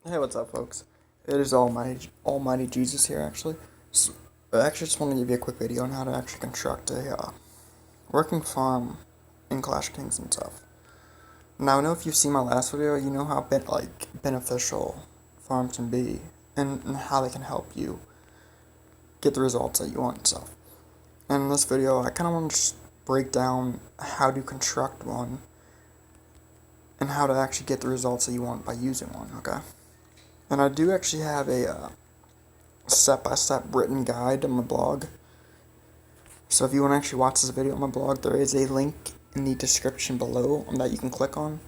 Hey, what's up, folks? It is Almighty Jesus here, actually. I actually just want to give you a quick video on how to actually construct a working farm in Clash of Kings and stuff. Now, I know if you've seen my last video, you know how beneficial farms can be, and how they can help you get the results that you want and stuff. And in this video, I kind of want to just break down how to construct one, and how to actually get the results that you want by using one, okay? And I do actually have a step-by-step written guide on my blog. So if you want to actually watch this video on my blog, there is a link in the description below that you can click on.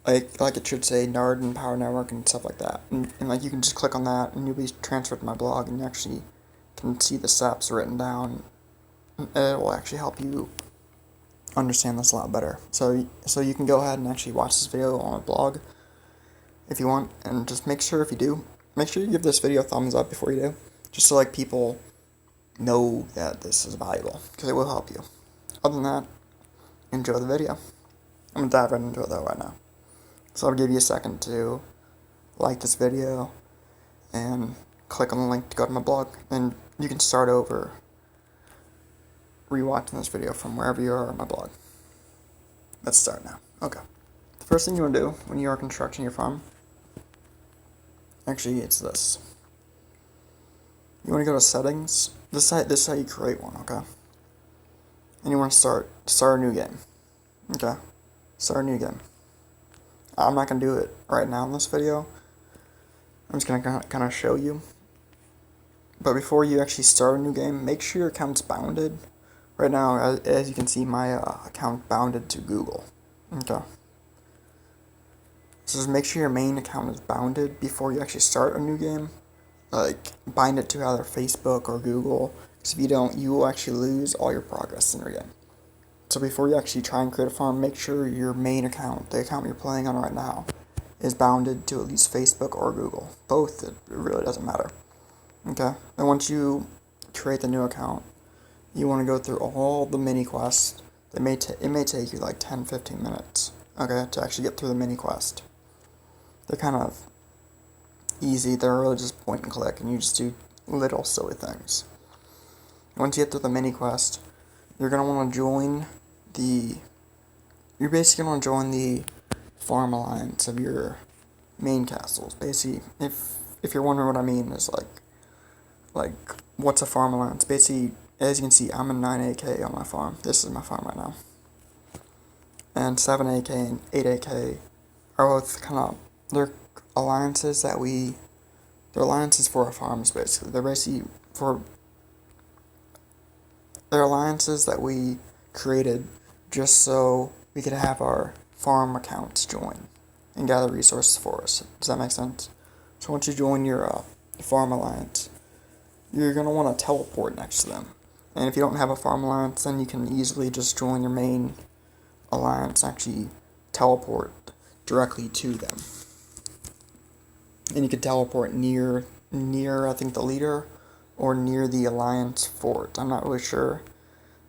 Like it should say Nard Power Network and stuff like that. And like you can just click on that and you'll be transferred to my blog and you actually can see the steps written down. And it will actually help you understand this a lot better. So you can go ahead and actually watch this video on my blog if you want, and just make sure if you do, make sure you give this video a thumbs up before you do, just so like people know that this is valuable, because it will help you. Other than that, enjoy the video. I'm gonna dive right into it though right now. So I'll give you a second to like this video and click on the link to go to my blog, and you can start over rewatching this video from wherever you are on my blog. Let's start now. Okay. The first thing you want to do when you are constructing your farm, actually it's this. You want to go to settings. This is how you create one, okay? And you want to start a new game. Okay? Start a new game. I'm not going to do it right now in this video. I'm just going to kind of show you. But before you actually start a new game, make sure your account's bounded. Right now, as you can see, my account bounded to Google. Okay? So just make sure your main account is bounded before you actually start a new game. Like, bind it to either Facebook or Google, because if you don't, you will actually lose all your progress in your game. So before you actually try and create a farm, make sure your main account, the account you're playing on right now, is bounded to at least Facebook or Google. Both, it really doesn't matter. Okay? And once you create the new account, you want to go through all the mini quests. It may take you like 10-15 minutes, okay, to actually get through the mini quest. They're kind of easy. They're really just point and click, and you just do little silly things. Once you get through the mini quest, you're gonna want to join the. You're basically gonna join the farm alliance of your main castles. Basically, if you're wondering what I mean, is like what's a farm alliance? Basically, as you can see, I'm a 9AK on my farm. This is my farm right now, and 7AK and 8AK are both kind of they're alliances that they're alliances for our farms, basically. They're alliances that we created just so we could have our farm accounts join and gather resources for us. Does that make sense? So once you join your farm alliance, you're going to want to teleport next to them. And if you don't have a farm alliance, then you can easily just join your main alliance and actually teleport directly to them. And you can teleport near I think the leader or near the alliance fort. I'm not really sure.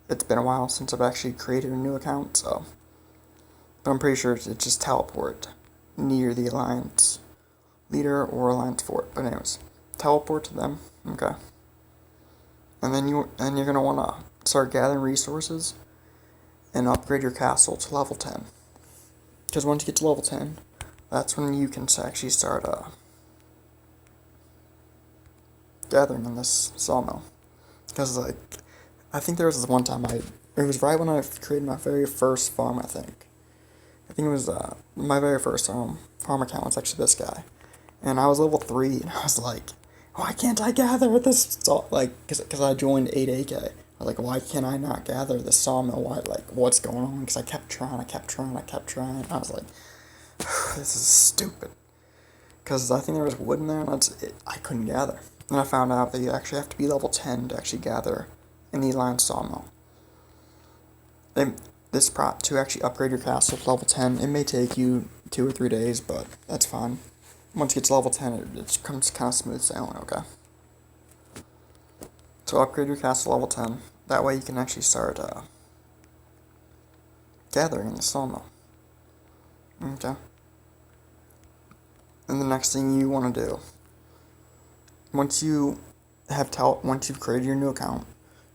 It's been a while since I've actually created a new account, but I'm pretty sure it's just teleport near the alliance leader or alliance fort. But anyways, teleport to them, okay? And then you're gonna wanna start gathering resources and upgrade your castle to level 10. Because once you get to level 10, that's when you can actually start gathering in this sawmill. Because like, I think there was this one time it was right when I created my very first farm. I think it was my very first farm account was actually this guy, and I was level 3, and I was like, why can't I gather this because I joined 8AK. I was like, why can't I not gather this sawmill? What's going on? Because I kept trying. I was like, this is stupid. Because I think there was wood in there, and I couldn't gather. And I found out that you actually have to be level 10 to actually gather in the alliance sawmill. To actually upgrade your castle to level 10, it may take you 2 or 3 days, but that's fine. Once you get to level 10, it comes kind of smooth sailing, okay? So upgrade your castle to level 10. That way you can actually start gathering in the sawmill. Okay? And the next thing you want to do, once you've created your new account,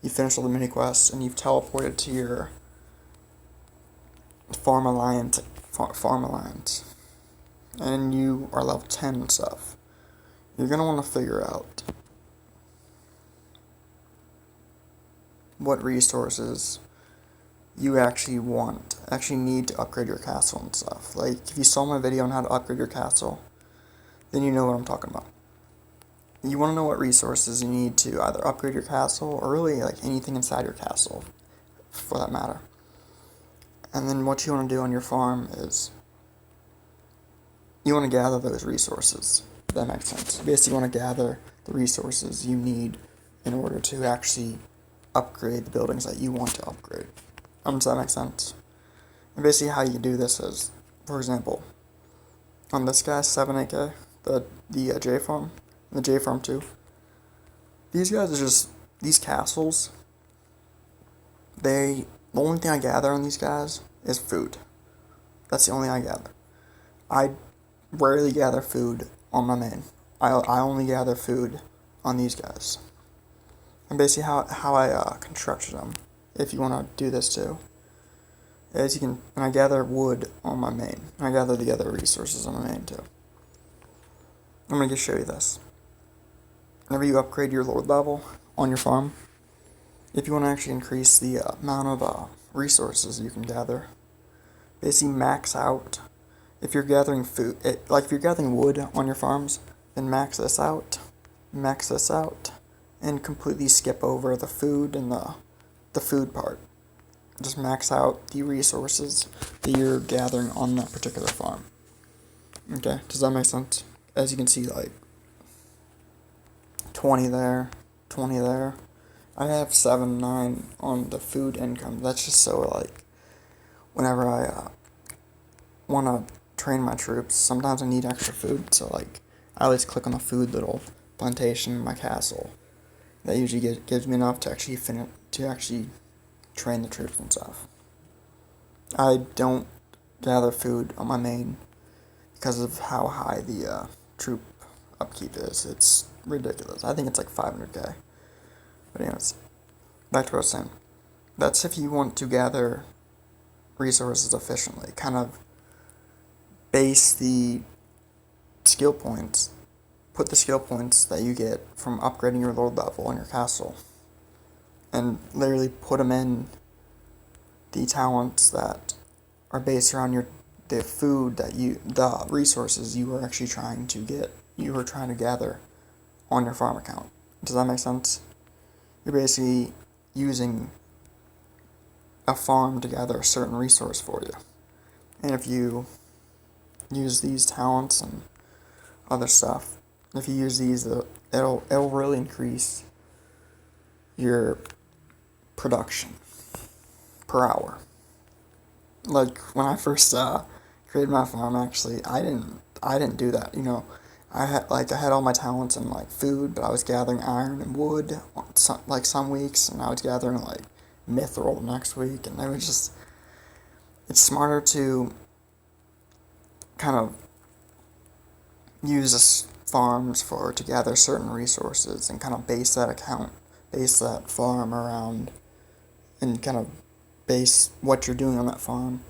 you finish all the mini quests, and you've teleported to your farm alliance, and you are level 10 and stuff, you're gonna want to figure out what resources you actually need to upgrade your castle and stuff. Like, if you saw my video on how to upgrade your castle, then you know what I'm talking about. You want to know what resources you need to either upgrade your castle, or really like anything inside your castle, for that matter. And then what you want to do on your farm is you want to gather those resources. If that makes sense. Basically, you want to gather the resources you need in order to actually upgrade the buildings that you want to upgrade. Does that make sense? And basically how you do this is, for example, on this guy's 7AK, the J farm, and the J farm 2, these guys are just, these castles, the only thing I gather on these guys is food. That's the only thing I gather. I rarely gather food on my main. I only gather food on these guys. And basically how I constructed them, if you want to do this too, is and I gather wood on my main, and I gather the other resources on my main too. I'm going to just show you this. Whenever you upgrade your lord level on your farm, if you want to actually increase the amount of resources you can gather, basically max out. If you're gathering food, like if you're gathering wood on your farms, then max this out, and completely skip over the food and the food part. Just max out the resources that you're gathering on that particular farm. Okay, does that make sense? As you can see, like 20 there, 20 there. I have 7, 9 on the food income. That's just so, like, whenever I want to train my troops, sometimes I need extra food, so like I always click on the food little plantation in my castle. That usually gives me enough to actually train the troops and stuff. I don't gather food on my main because of how high the troop upkeep is. It's ridiculous. I think it's like 500k. But anyways, back to what I was saying. That's if you want to gather resources efficiently. Kind of base the skill points, put the skill points that you get from upgrading your lord level on your castle, and literally put them in the talents that are based around the resources you were actually trying to gather on your farm account. Does that make sense? You're basically using a farm to gather a certain resource for you. And if you use these talents and other stuff, if you use these, it'll really increase your production per hour. Like when I first created my farm, actually, I didn't do that. You know, I had all my talents in like food, but I was gathering iron and wood some weeks, and I was gathering like mithril the next week, and it's smarter to kind of use farms to gather certain resources and kind of base that farm around, and kind of base what you're doing on that farm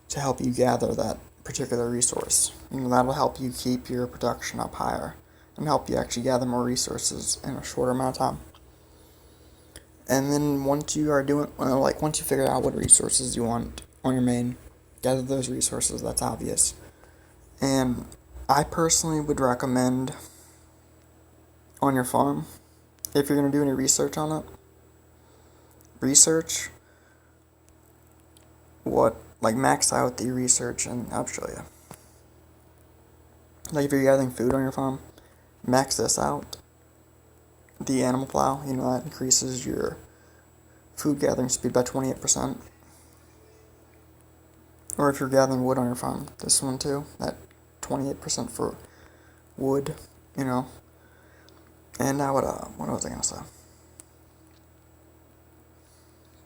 to help you gather that particular resource. And that'll help you keep your production up higher and help you actually gather more resources in a shorter amount of time. And then once you figure out what resources you want on your main, gather those resources. That's obvious. And I personally would recommend on your farm, if you're going to do any research on it, max out the research, and I'll show you. Like if you're gathering food on your farm, max this out. The animal plow, that increases your food gathering speed by 28%. Or if you're gathering wood on your farm, this one too, that 28% for wood, And now what was I gonna say?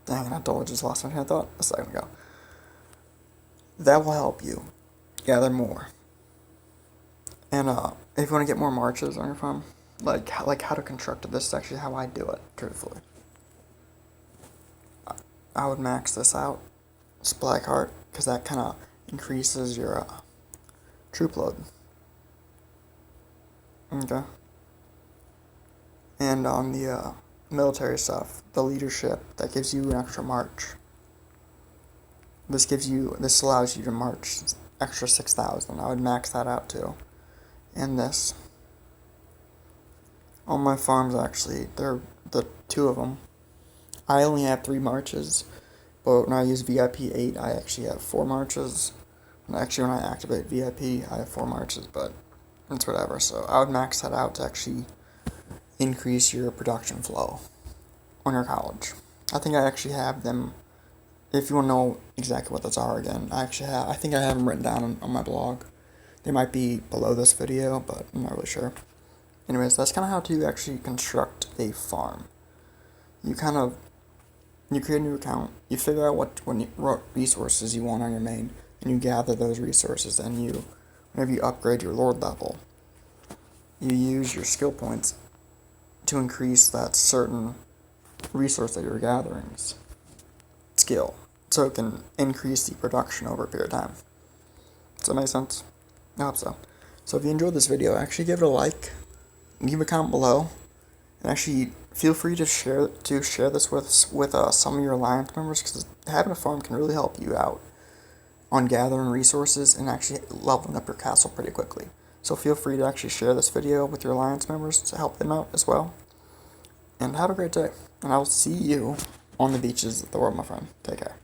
Dang it, I totally just lost my train of thought a second ago. That will help you gather more. And if you want to get more marches on your farm, like how to construct it, this is actually how I do it, truthfully. I would max this out, supply cart, because that kind of increases your troop load. Okay. And on the military stuff, the leadership, that gives you an extra march. This allows you to march extra 6,000. I would max that out too. And this. On my farms, actually, they're the two of them. I only have 3 marches, but when I use VIP 8, I actually have 4 marches. And actually, when I activate VIP, I have 4 marches, but it's whatever. So I would max that out to actually increase your production flow on your college. I think I actually have them. If you want to know exactly what those are again, I think I have them written down on my blog. They might be below this video, but I'm not really sure. Anyways, that's kind of how to actually construct a farm. You create a new account, you figure out what resources you want on your main, and you gather those resources, and whenever you upgrade your lord level, you use your skill points to increase that certain resource that you're gathering's skill, so it can increase the production over a period of time. Does that make sense? I hope so. So if you enjoyed this video, actually give it a like, leave a comment below, and actually feel free to share this with some of your alliance members, because having a farm can really help you out on gathering resources and actually leveling up your castle pretty quickly. So feel free to actually share this video with your alliance members to help them out as well. And have a great day, and I will see you on the beaches of the world, my friend. Take care.